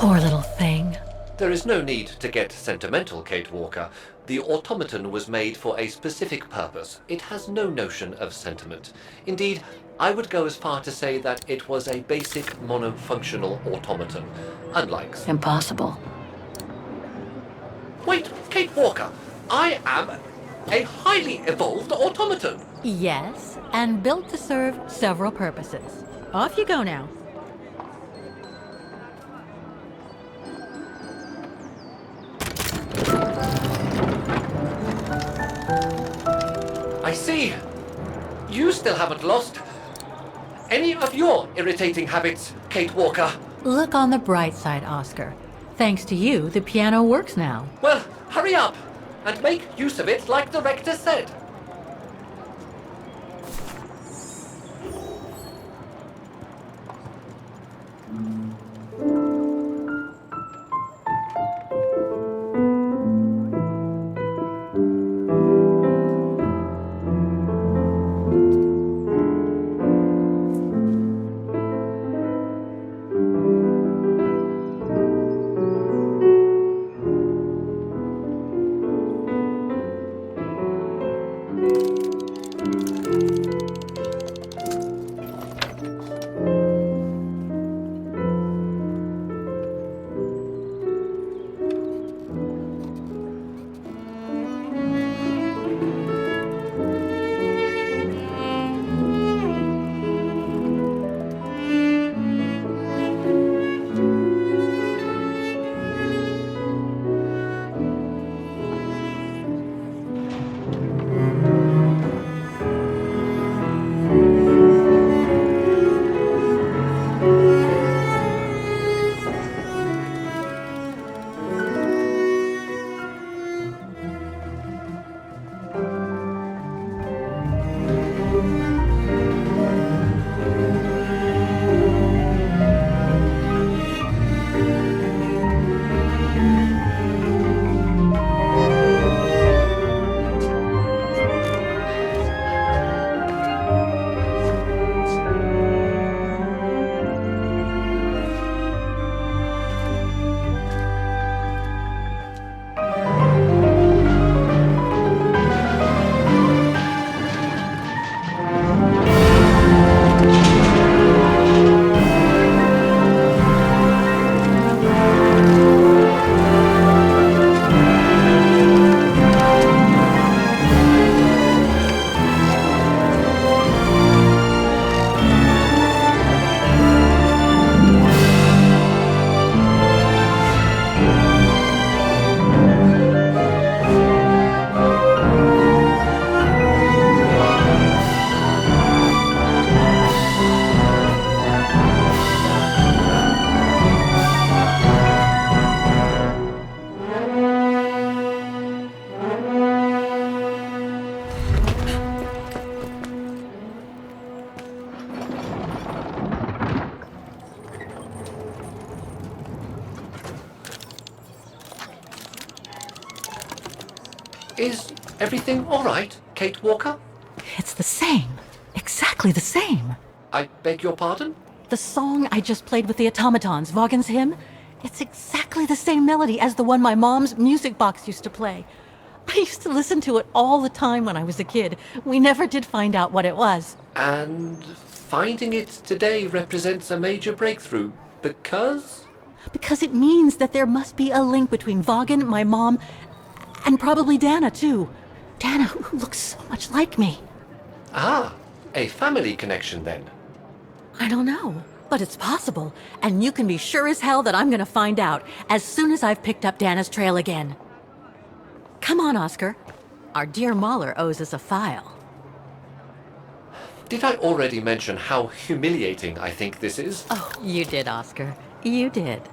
Poor little thing. There is no need to get sentimental, Kate Walker. The automaton was made for a specific purpose. It has no notion of sentiment. Indeed, I would go as far to say that it was a basic monofunctional automaton, unlike... Impossible. Wait, Kate Walker! I am a highly evolved automaton! Yes, and built to serve several purposes. Off you go now. I see. You still haven't lost any of your irritating habits, Kate Walker. Look on the bright side, Oscar. Thanks to you, the piano works now. Well, hurry up and make use of it like the rector said. Is everything all right, Kate Walker? It's the same. Exactly the same. I beg your pardon? The song I just played with the automatons, Vaghen's hymn, it's exactly the same melody as the one my mom's music box used to play. I used to listen to it all the time when I was a kid. We never did find out what it was. And finding it today represents a major breakthrough because... Because it means that there must be a link between Vaghen, my mom, and probably Dana, too. Dana, who looks so much like me. Ah, a family connection then. I don't know, but it's possible. And you can be sure as hell that I'm gonna find out as soon as I've picked up Dana's trail again. Come on, Oscar. Our dear Mahler owes us a file. Did I already mention how humiliating I think this is? Oh, you did, Oscar. You did.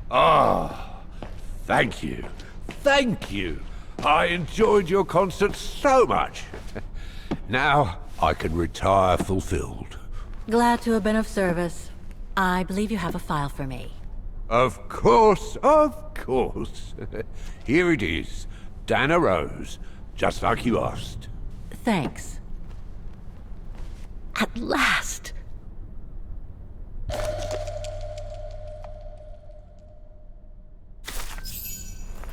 Ah, thank you. Thank you. I enjoyed your concert so much. Now I can retire fulfilled. Glad to have been of service. I believe you have a file for me. Of course, of course. Here it is. Dana Roze, just like you asked. Thanks. At last!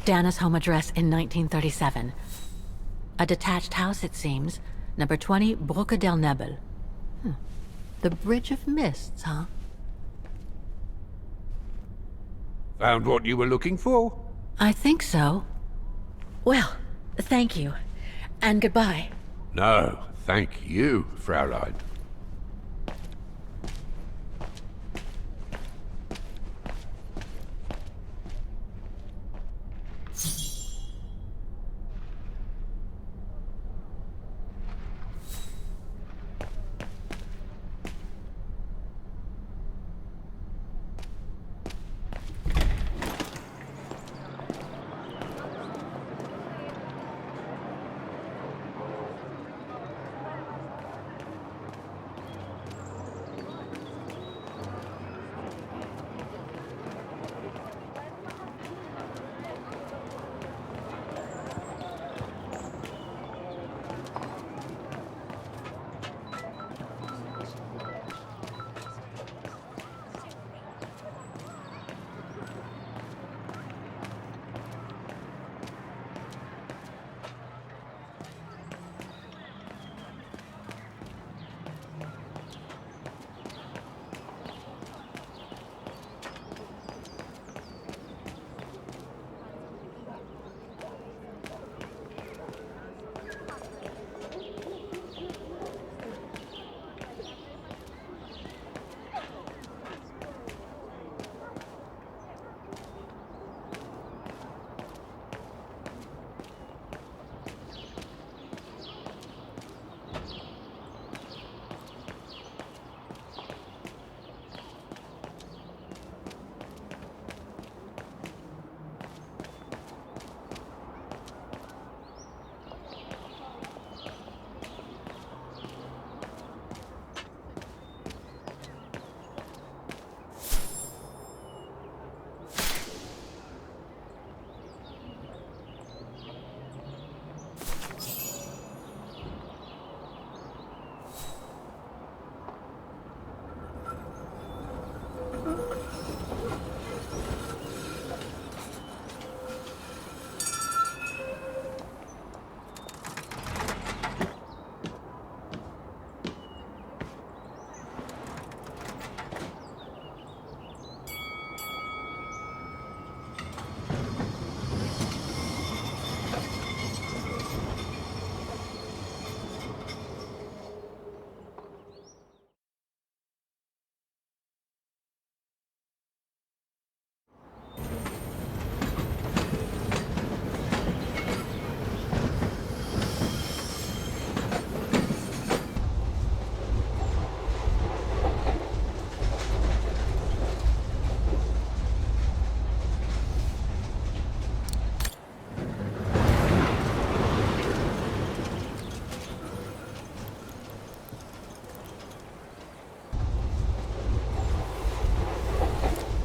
Dana's home address in 1937. A detached house, it seems. Number 20, Brücke der Nebel. The Bridge of Mists, huh? Found what you were looking for? I think so. Well, thank you. And goodbye. No, thank you, Fraulein.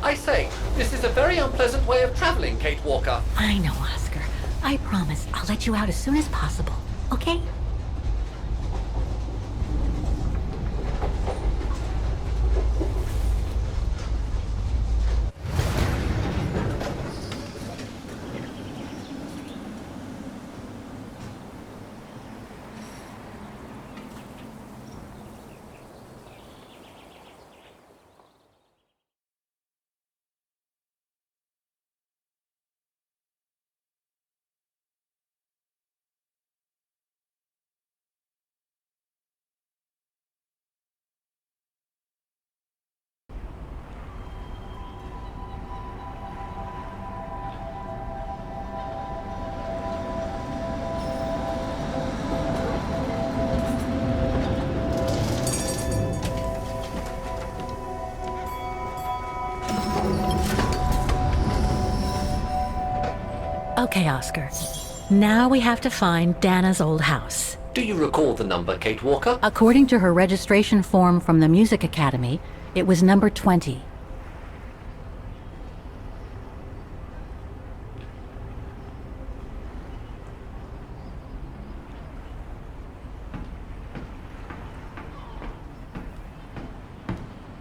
I say, this is a very unpleasant way of traveling, Kate Walker. I know, Oscar. I promise I'll let you out as soon as possible, okay? Okay, Oscar. Now we have to find Dana's old house. Do you recall the number, Kate Walker? According to her registration form from the Music Academy, it was number 20.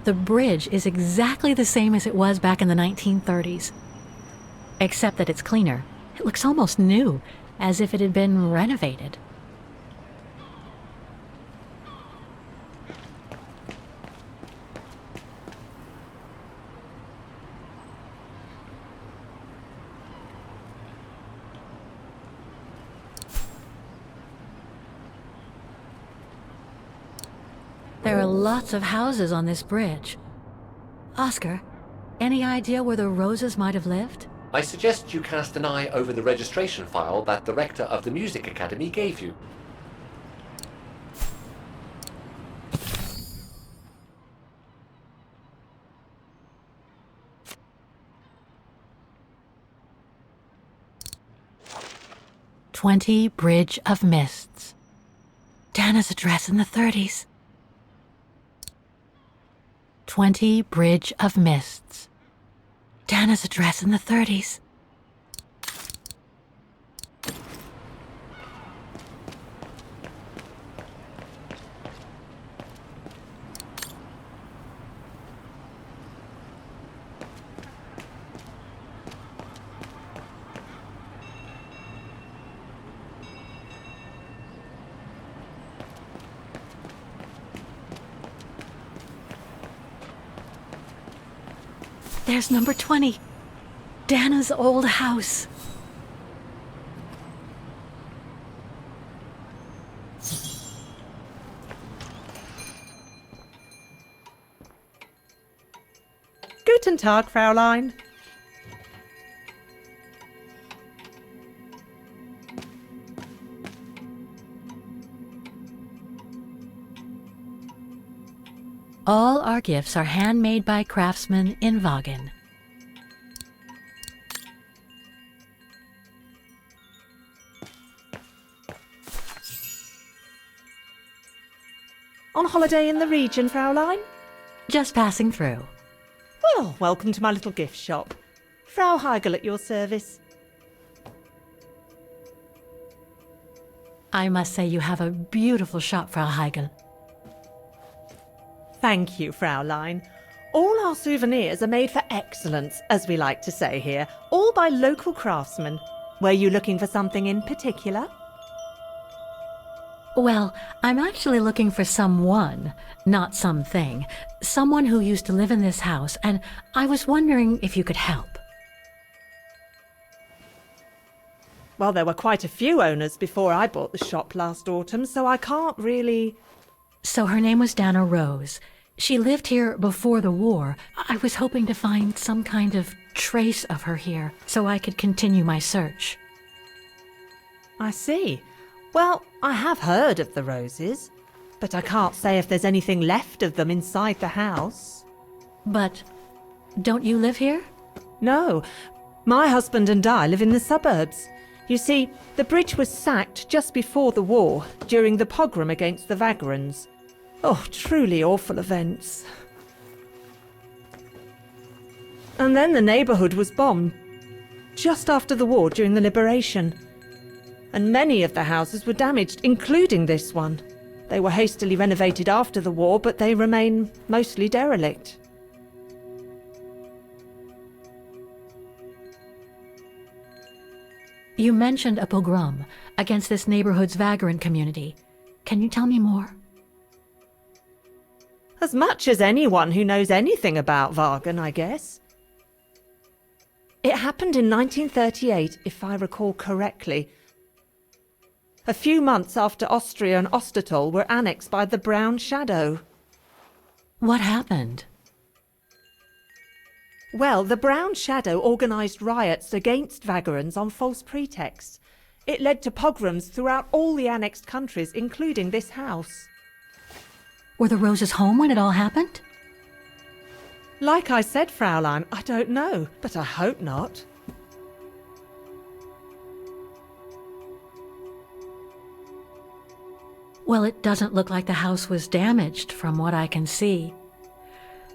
The bridge is exactly the same as it was back in the 1930s. Except that it's cleaner. It looks almost new, as if it had been renovated. There are lots of houses on this bridge. Oscar, any idea where the Rozes might have lived? I suggest you cast an eye over the registration file that the rector of the Music Academy gave you. "20 Bridge of Mists." Dana's address in the 30s. 20 Bridge of Mists. Dana's address in the 30s. There's number 20. Dana's old house. Guten Tag, Fräulein. All our gifts are handmade by craftsmen in Vaghen. On holiday in the region, Fräulein? Just passing through. Well, welcome to my little gift shop. Frau Heigl at your service. I must say you have a beautiful shop, Frau Heigl. Thank you, Fräulein. All our souvenirs are made for excellence, as we like to say here, all by local craftsmen. Were you looking for something in particular? Well, I'm actually looking for someone, not something. Someone who used to live in this house, and I was wondering if you could help. Well, there were quite a few owners before I bought the shop last autumn, so I can't really... So her name was Dana Roze. She lived here before the war. I was hoping to find some kind of trace of her here, so I could continue my search. I see. Well, I have heard of the Rozes, but I can't say if there's anything left of them inside the house. But don't you live here? No, my husband and I live in the suburbs. You see, the bridge was sacked just before the war, during the pogrom against the Vagrants. Oh, truly awful events. And then the neighbourhood was bombed, just after the war during the liberation. And many of the houses were damaged, including this one. They were hastily renovated after the war, but they remain mostly derelict. You mentioned a pogrom against this neighborhood's vagrant community. Can you tell me more? As much as anyone who knows anything about Vaghen, I guess. It happened in 1938, if I recall correctly. A few months after Austria and Ostertal were annexed by the Brown Shadow. What happened? Well, the Brown Shadow organised riots against Vagrants on false pretexts. It led to pogroms throughout all the annexed countries, including this house. Were the Rozes home when it all happened? Like I said, Fräulein, I don't know, but I hope not. Well, it doesn't look like the house was damaged from what I can see.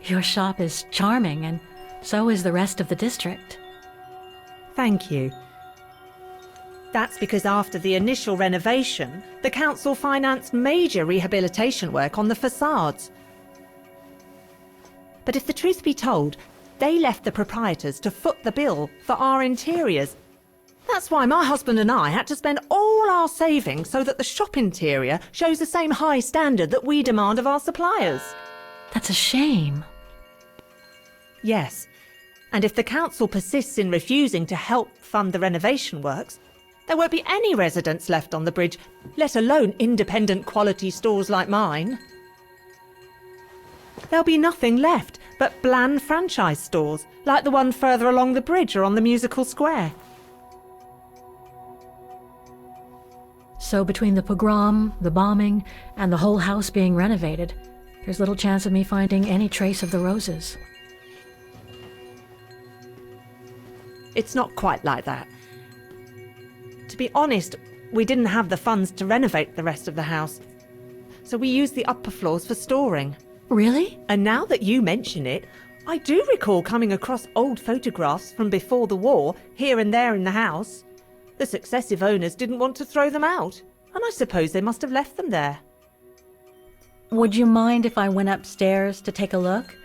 Your shop is charming, and so is the rest of the district. Thank you. That's because after the initial renovation, the council financed major rehabilitation work on the facades. But if the truth be told, they left the proprietors to foot the bill for our interiors. That's why my husband and I had to spend all our savings so that the shop interior shows the same high standard that we demand of our suppliers. That's a shame. Yes, and if the council persists in refusing to help fund the renovation works, there won't be any residents left on the bridge, let alone independent quality stores like mine. There'll be nothing left but bland franchise stores, like the one further along the bridge or on the musical square. So between the pogrom, the bombing, and the whole house being renovated, there's little chance of me finding any trace of the Rozes. It's not quite like that. To be honest, we didn't have the funds to renovate the rest of the house, so we used the upper floors for storing. Really? And now that you mention it, I do recall coming across old photographs from before the war, here and there in the house. The successive owners didn't want to throw them out, and I suppose they must have left them there. Would you mind if I went upstairs to take a look?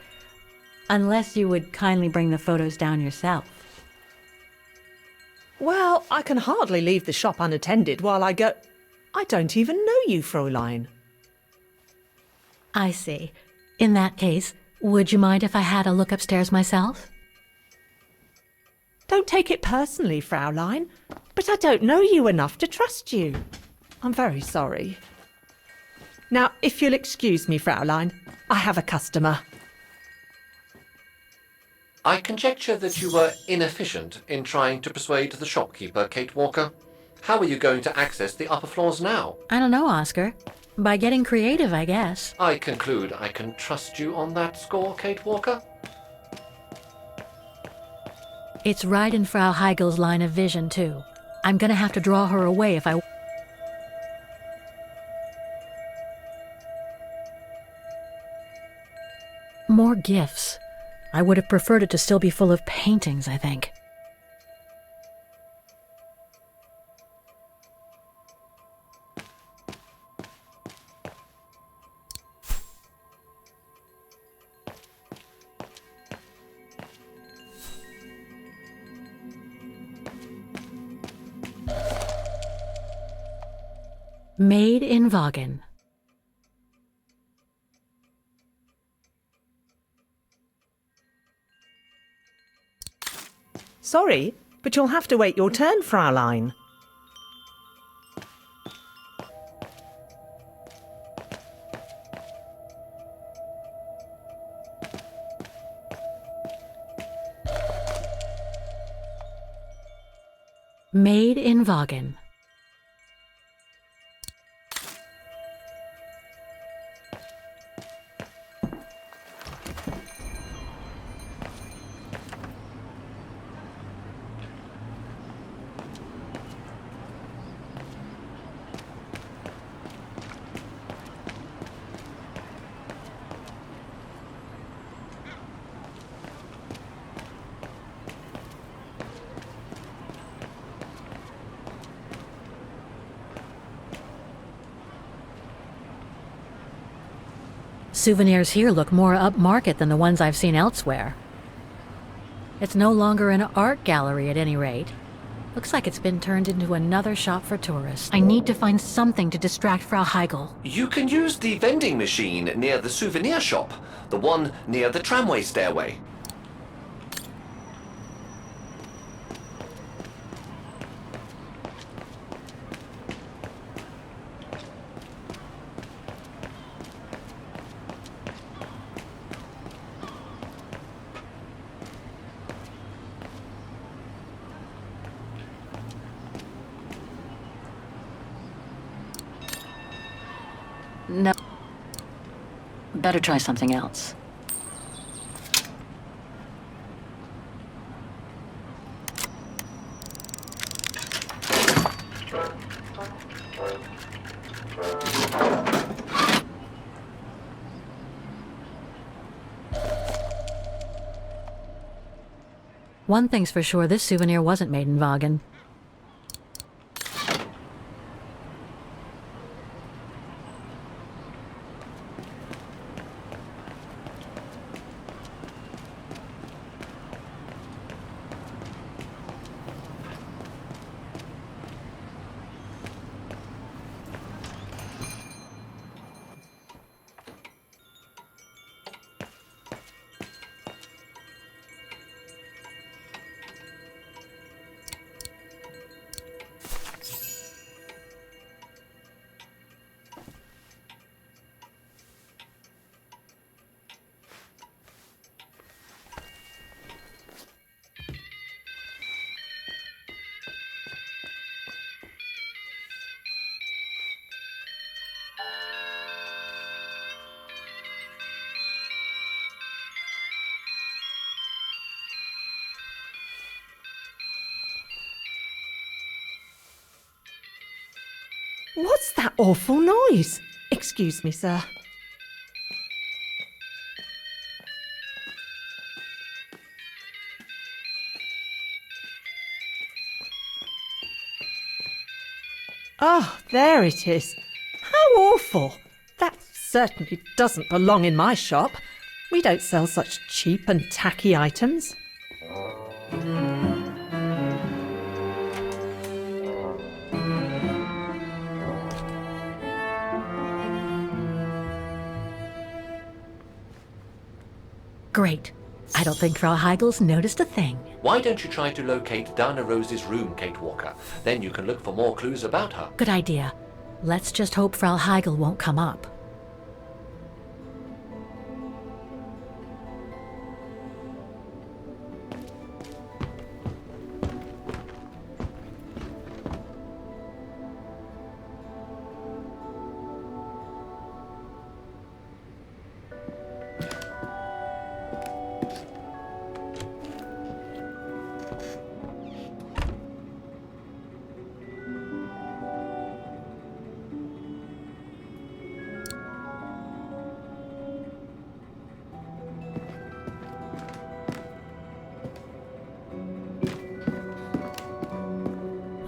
Unless you would kindly bring the photos down yourself. Well, I can hardly leave the shop unattended while I go... I don't even know you, Fräulein. I see. In that case, would you mind if I had a look upstairs myself? Don't take it personally, Fräulein, but I don't know you enough to trust you. I'm very sorry. Now, if you'll excuse me, Fräulein, I have a customer. I conjecture that you were inefficient in trying to persuade the shopkeeper, Kate Walker. How are you going to access the upper floors now? I don't know, Oscar. By getting creative, I guess. I conclude I can trust you on that score, Kate Walker? It's right in Frau Heigel's line of vision, too. I'm gonna have to draw her away if I... More gifts. I would have preferred it to still be full of paintings, I think. Made in Vaghen. Sorry, but you'll have to wait your turn, Fräulein. Made in Vaghen. Souvenirs here look more upmarket than the ones I've seen elsewhere. It's no longer an art gallery at any rate. Looks like it's been turned into another shop for tourists. I need to find something to distract Frau Heigel. You can use the vending machine near the souvenir shop, the one near the tramway stairway. No. Better try something else. One thing's for sure, this souvenir wasn't made in Vaghen. What's that awful noise? Excuse me, sir. Oh, there it is. How awful. That certainly doesn't belong in my shop. We don't sell such cheap and tacky items. Great. I don't think Frau Heigel's noticed a thing. Why don't you try to locate Dana Rose's room, Kate Walker? Then you can look for more clues about her. Good idea. Let's just hope Frau Heigel won't come up.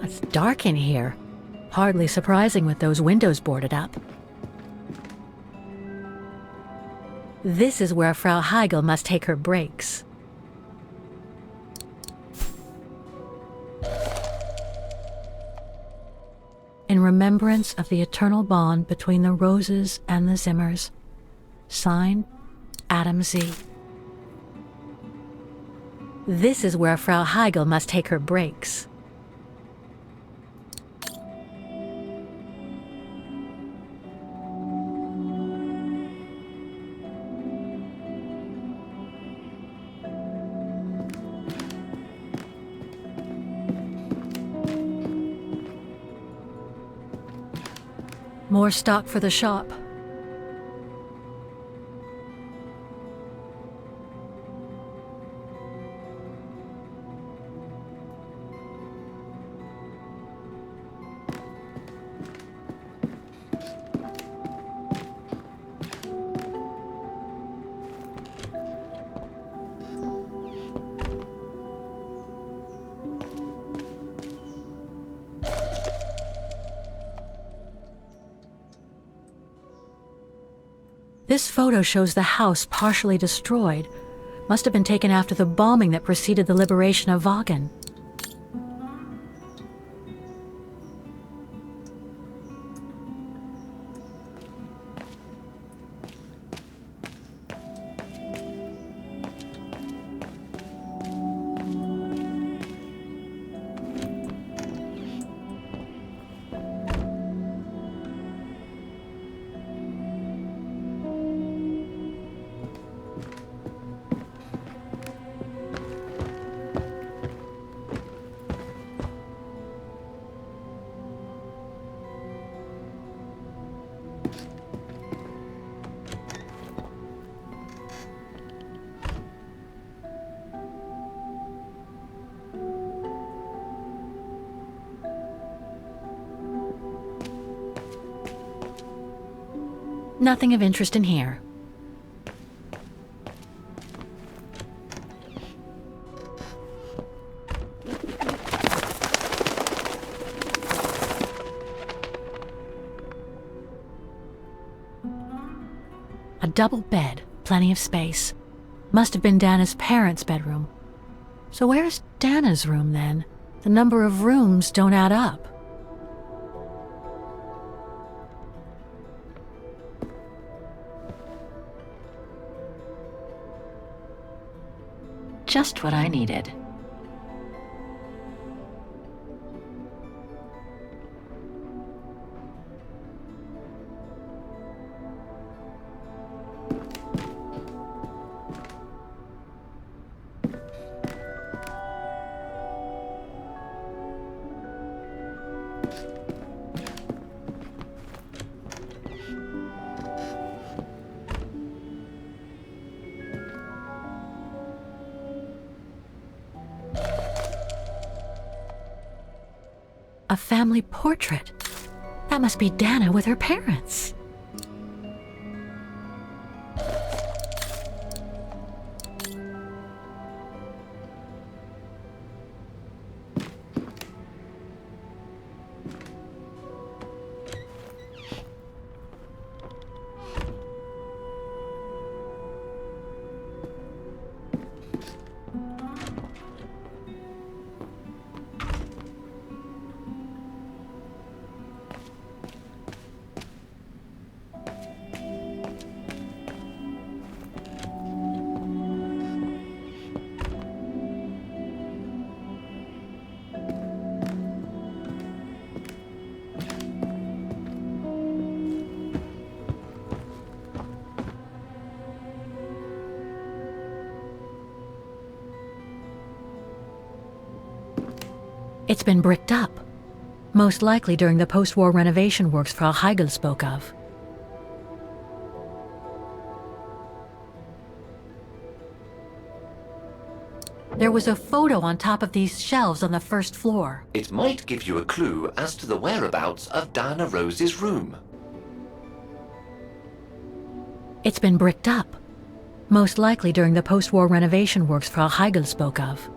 It's dark in here. Hardly surprising with those windows boarded up. This is where Frau Heigel must take her breaks. In remembrance of the eternal bond between the Rozes and the Zimmers. Signed, Adam Z. This is where Frau Heigel must take her breaks. More stock for the shop. This photo shows the house partially destroyed. Must have been taken after the bombing that preceded the liberation of Vaghen. Nothing of interest in here. double bed, plenty of space. Must have been Dana's parents' bedroom. So where's Dana's room then? The number of rooms don't add up. Just what I needed. A family portrait. That must be Dana with her parents. It's been bricked up, most likely during the post-war renovation works Frau Heigl spoke of. There was a photo on top of these shelves on the first floor. It might give you a clue as to the whereabouts of Diana Rose's room. It's been bricked up, most likely during the post-war renovation works Frau Heigl spoke of.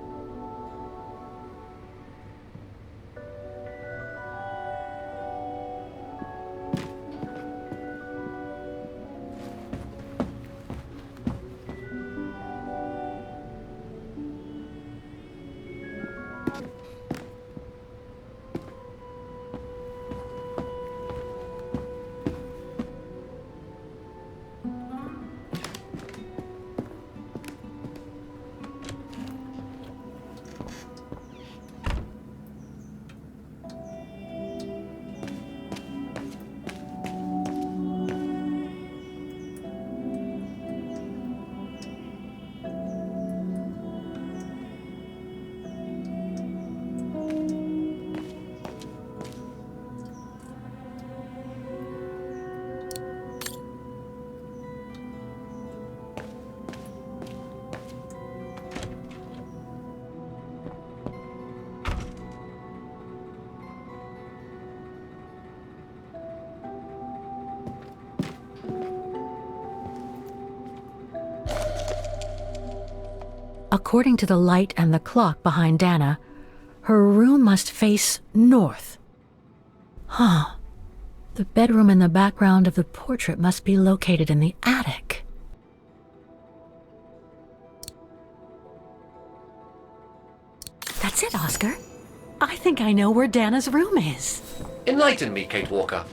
According to the light and the clock behind Dana, her room must face north. Huh. The bedroom in the background of the portrait must be located in the attic. That's it, Oscar. I think I know where Dana's room is. Enlighten me, Kate Walker.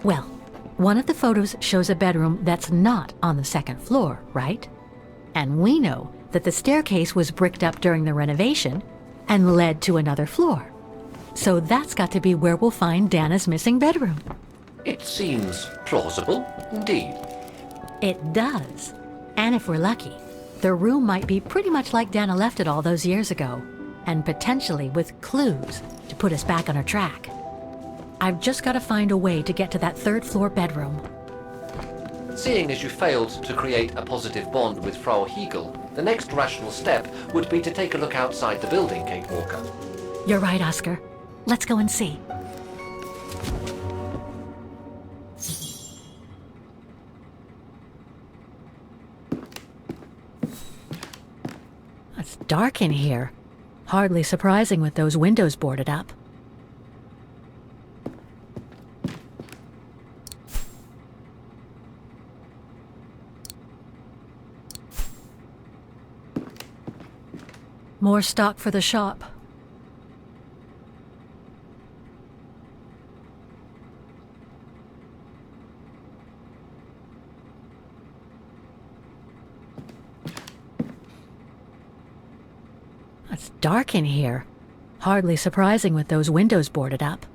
Well, one of the photos shows a bedroom that's not on the second floor, right? And we know that the staircase was bricked up during the renovation and led to another floor. So that's got to be where we'll find Dana's missing bedroom. It seems plausible, indeed. It does. And if we're lucky, the room might be pretty much like Dana left it all those years ago, and potentially with clues to put us back on our track. I've just got to find a way to get to that third floor bedroom. Seeing as you failed to create a positive bond with Frau Heigl, the next rational step would be to take a look outside the building, Kate Walker. You're right, Oscar. Let's go and see. It's dark in here. Hardly surprising with those windows boarded up. More stock for the shop. It's dark in here. Hardly surprising with those windows boarded up.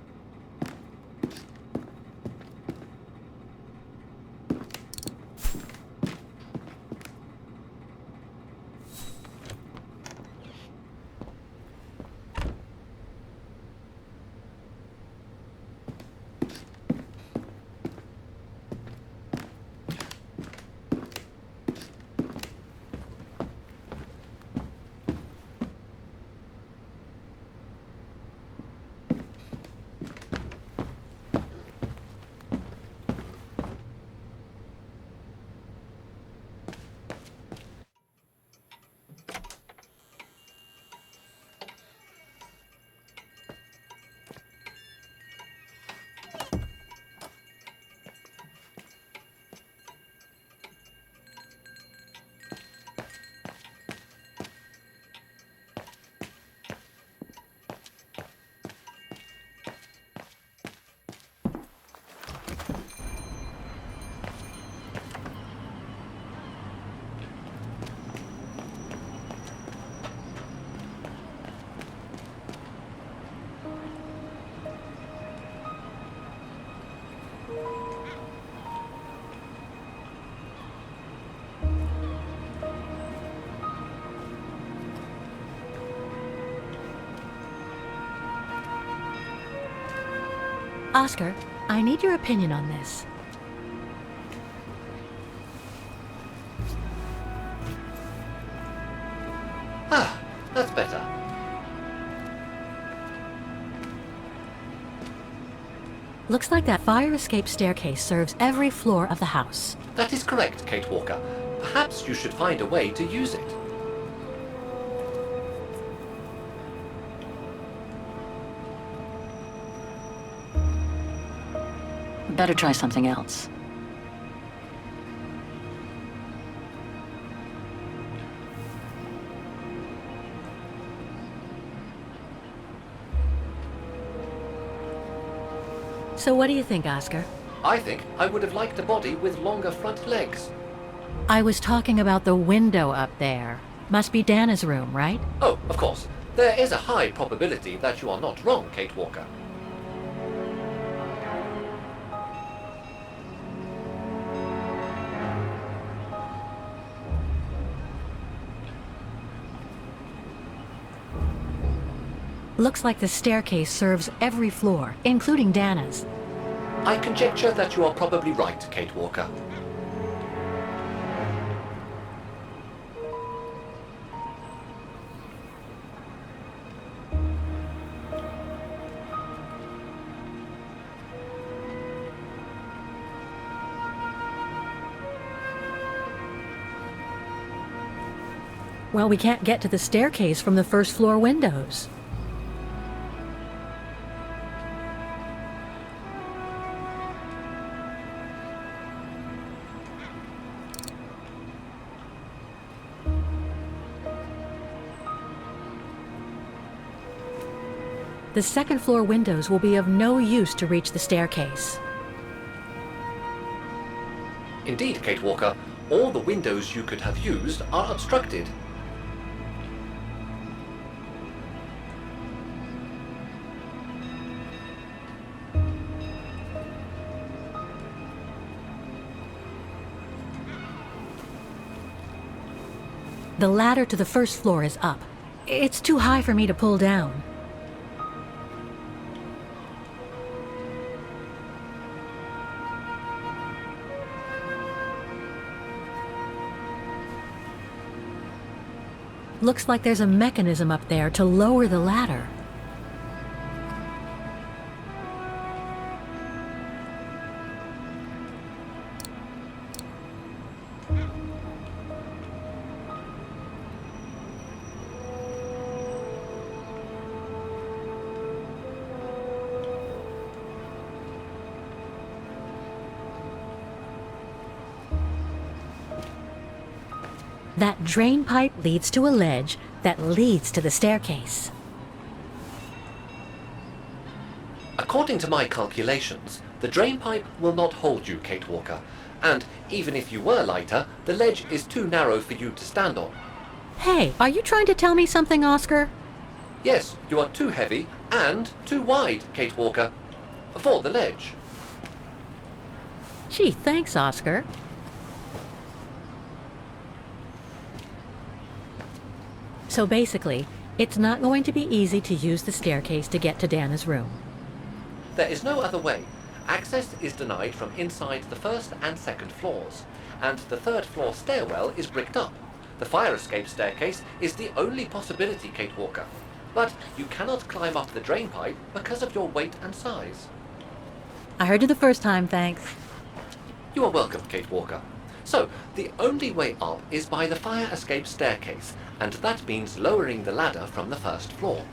Oscar, I need your opinion on this. Ah, that's better. Looks like that fire escape staircase serves every floor of the house. That is correct, Kate Walker. Perhaps you should find a way to use it. Better try something else. So what do you think, Oscar? I think I would have liked a body with longer front legs. I was talking about the window up there. Must be Dana's room, right? Oh, of course. There is a high probability that you are not wrong, Kate Walker. Looks like the staircase serves every floor, including Dana's. I conjecture that you are probably right, Kate Walker. Well, we can't get to the staircase from the first floor windows. The second floor windows will be of no use to reach the staircase. Indeed, Kate Walker, all the windows you could have used are obstructed. The ladder to the first floor is up. It's too high for me to pull down. Looks like there's a mechanism up there to lower the ladder. That drain pipe leads to a ledge that leads to the staircase. According to my calculations, the drain pipe will not hold you, Kate Walker, and even if you were lighter, the ledge is too narrow for you to stand on. Hey, are you trying to tell me something, Oscar? Yes, you are too heavy and too wide, Kate Walker, for the ledge. Gee, thanks, Oscar. So basically, it's not going to be easy to use the staircase to get to Dana's room. There is no other way. Access is denied from inside the first and second floors, and the third floor stairwell is bricked up. The fire escape staircase is the only possibility, Kate Walker. But you cannot climb up the drain pipe because of your weight and size. I heard you the first time, thanks. You are welcome, Kate Walker. So, the only way up is by the fire escape staircase, and that means lowering the ladder from the first floor.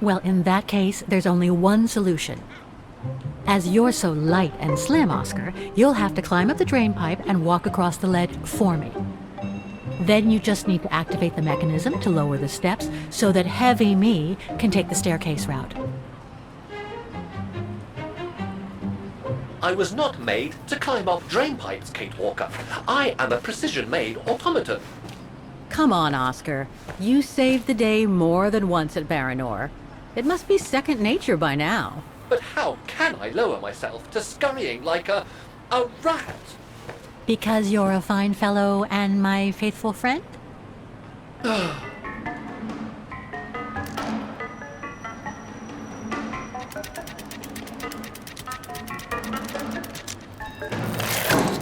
Well, in that case, there's only one solution. As you're so light and slim, Oscar, you'll have to climb up the drain pipe and walk across the ledge for me. Then you just need to activate the mechanism to lower the steps so that heavy me can take the staircase route. I was not made to climb up drain pipes, Kate Walker. I am a precision-made automaton. Come on, Oscar. You saved the day more than once at Baranor. It must be second nature by now. But how can I lower myself to scurrying like a rat? Because you're a fine fellow and my faithful friend?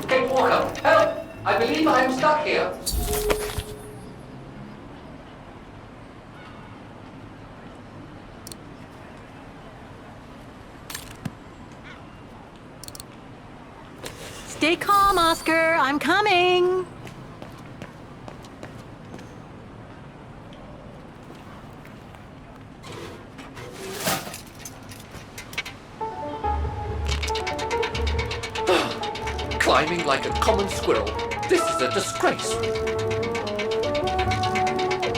Kate Walker, help! I believe I am stuck here. Stay calm, Oscar. I'm coming. Climbing like a common squirrel. This is a disgrace.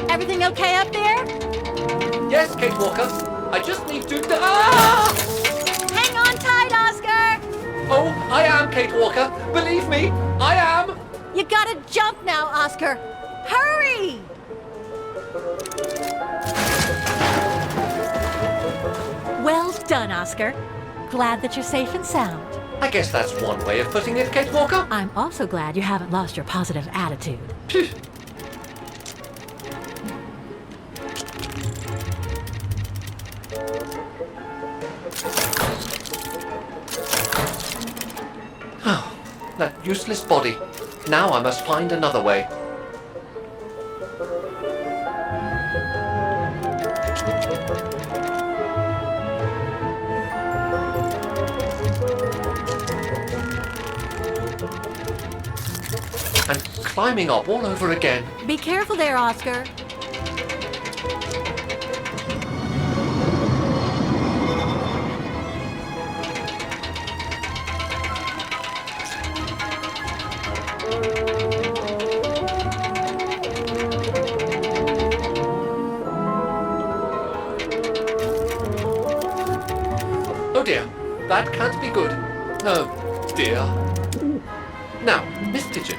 Everything okay up there? Yes, Kate Walker. I just need to... Ah! Hang on tight, Oscar. Oh, I am Kate Walker. Believe me, I am. You gotta jump now, Oscar. Hurry! Well done, Oscar. Glad that you're safe and sound. I guess that's one way of putting it, Kate Walker. I'm also glad you haven't lost your positive attitude. Phew. Oh, that useless body. Now I must find another way. And climbing up all over again. Be careful there, Oscar. Oh dear, that can't be good. Oh dear. Now, Miss Pigeon.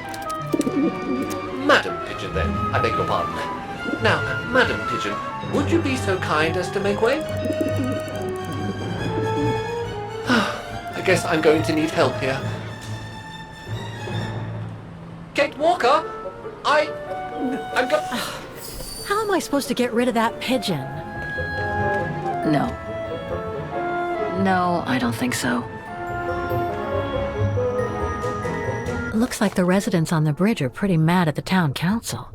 Madam Pigeon, then. I beg your pardon. Now, Madam Pigeon, would you be so kind as to make way? I guess I'm going to need help here. Kate Walker! I'm go- How am I supposed to get rid of that pigeon? No. No, I don't think so. Looks like the residents on the bridge are pretty mad at the town council.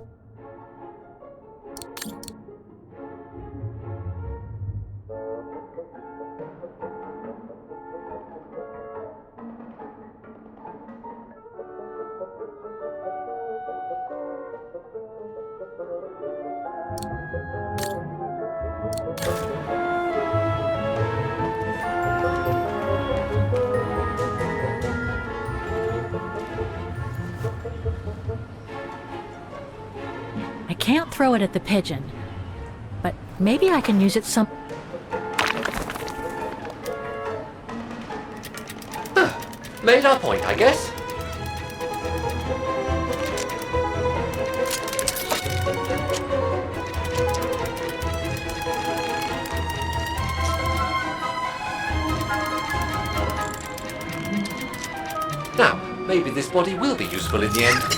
can't throw it at the pigeon, but maybe I can use it some... Made our point, I guess. Now, maybe this body will be useful in the end.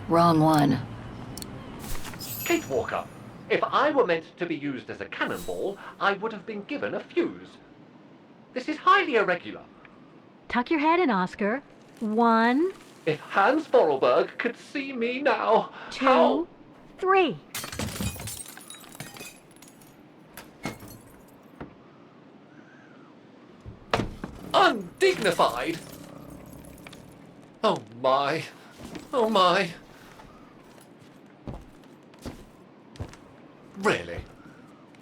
Wrong one. Kate Walker, if I were meant to be used as a cannonball, I would have been given a fuse. This is highly irregular. Tuck your head in, Oscar. 1, If Hans Vorarlberg could see me now, 2, how... 3. Undignified! Oh my. Oh my. Really?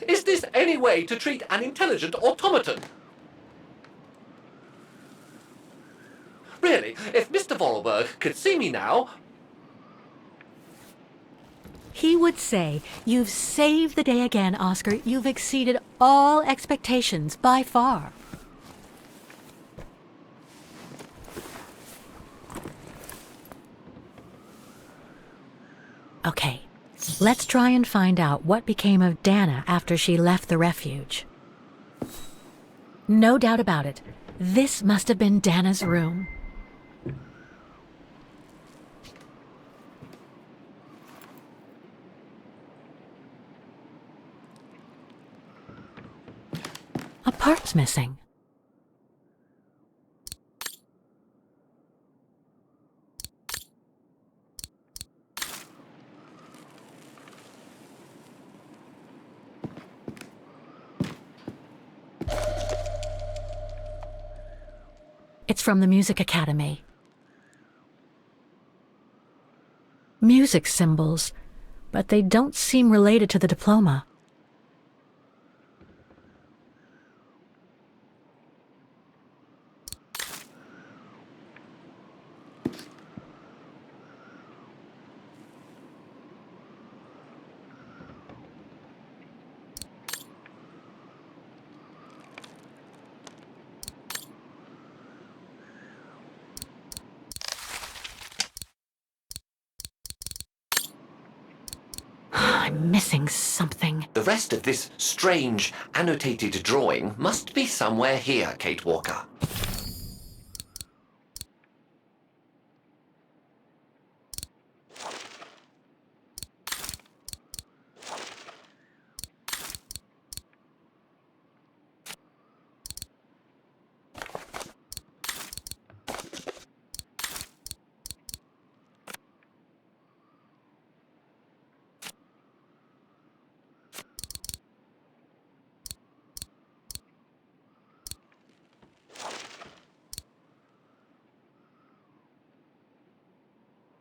Is this any way to treat an intelligent automaton? Really, if Mr. Vorarlberg could see me now... He would say, "You've saved the day again, Oscar. You've exceeded all expectations by far." Okay, let's try and find out what became of Dana after she left the refuge. No doubt about it, this must have been Dana's room. A part's missing. It's from the Music Academy. Music symbols, but they don't seem related to the diploma. I'm missing something. The rest of this strange, annotated drawing must be somewhere here, Kate Walker.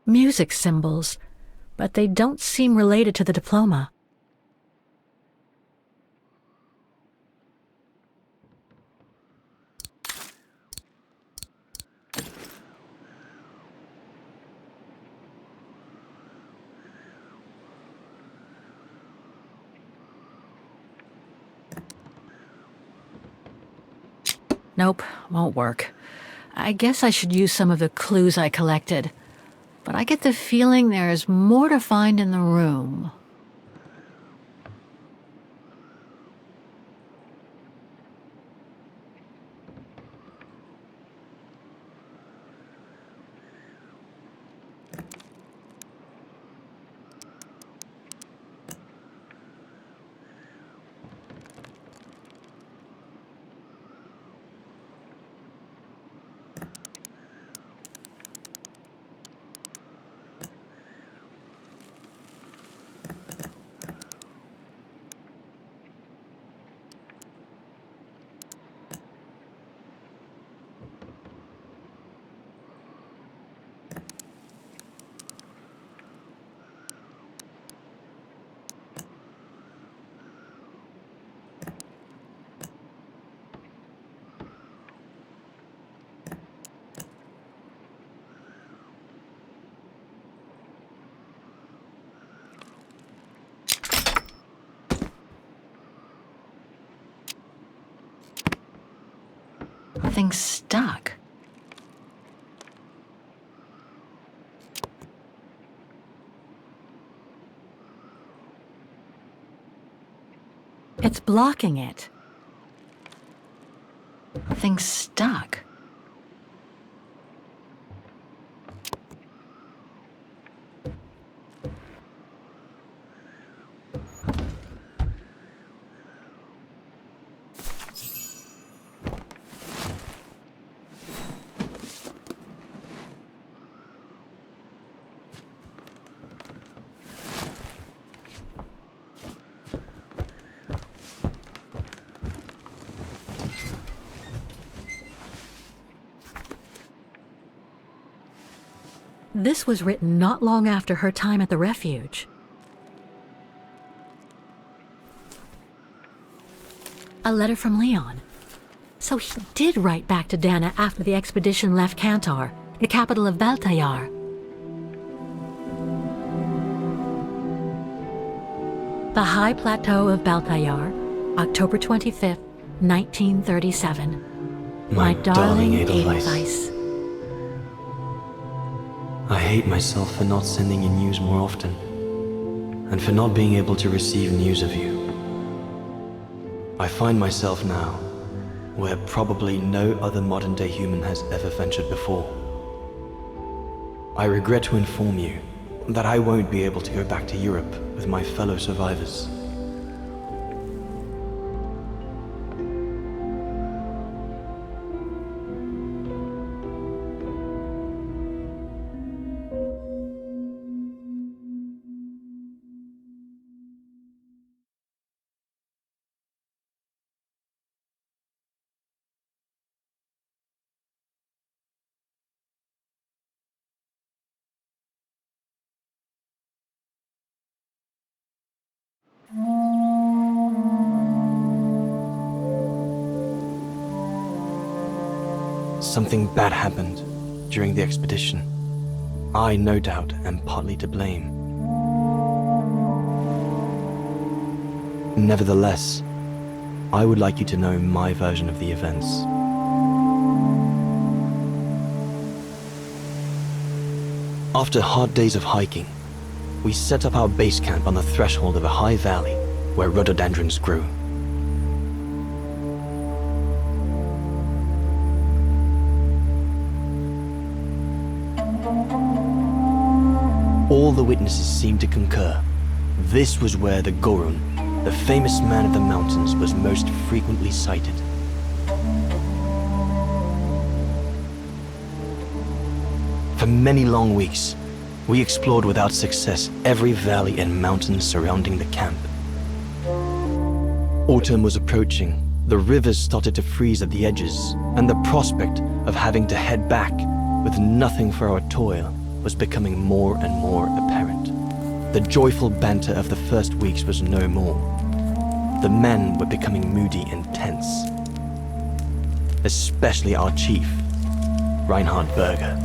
Music symbols, but they don't seem related to the diploma. Nope, won't work. I guess I should use some of the clues I collected. but I get the feeling there is more to find in the room. Thing's stuck. It's blocking it. Thing's stuck. This was written not long after her time at the refuge. A letter from Leon. So he did write back to Dana after the expedition left Kantar, the capital of Baltayar. The High Plateau of Baltayar, October 25th, 1937. My darling Edelweiss. I hate myself for not sending you news more often, and for not being able to receive news of you. I find myself now where probably no other modern-day human has ever ventured before. I regret to inform you that I won't be able to go back to Europe with my fellow survivors. Something bad happened during the expedition. I, no doubt, am partly to blame. Nevertheless, I would like you to know my version of the events. After hard days of hiking, we set up our base camp on the threshold of a high valley where rhododendrons grew. All the witnesses seemed to concur. This was where the Gorun, the famous man of the mountains, was most frequently sighted. For many long weeks, we explored without success every valley and mountain surrounding the camp. Autumn was approaching, the rivers started to freeze at the edges, and the prospect of having to head back with nothing for our toil was becoming more and more apparent. The joyful banter of the first weeks was no more. The men were becoming moody and tense. Especially our chief, Reinhard Berger.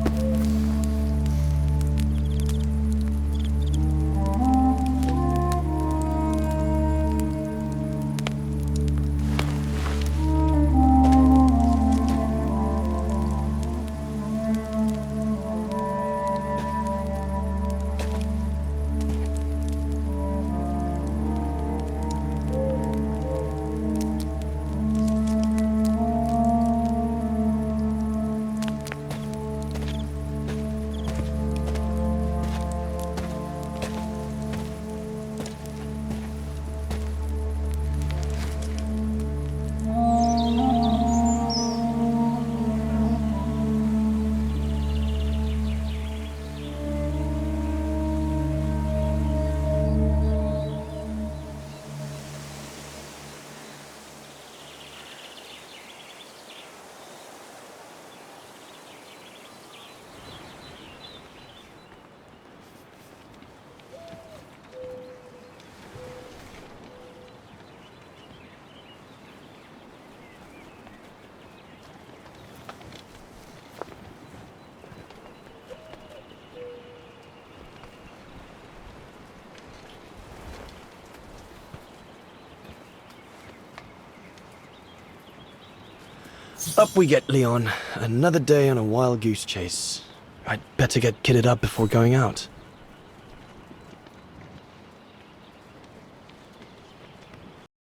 Up we get, Leon. Another day on a wild goose chase. I'd better get kitted up before going out.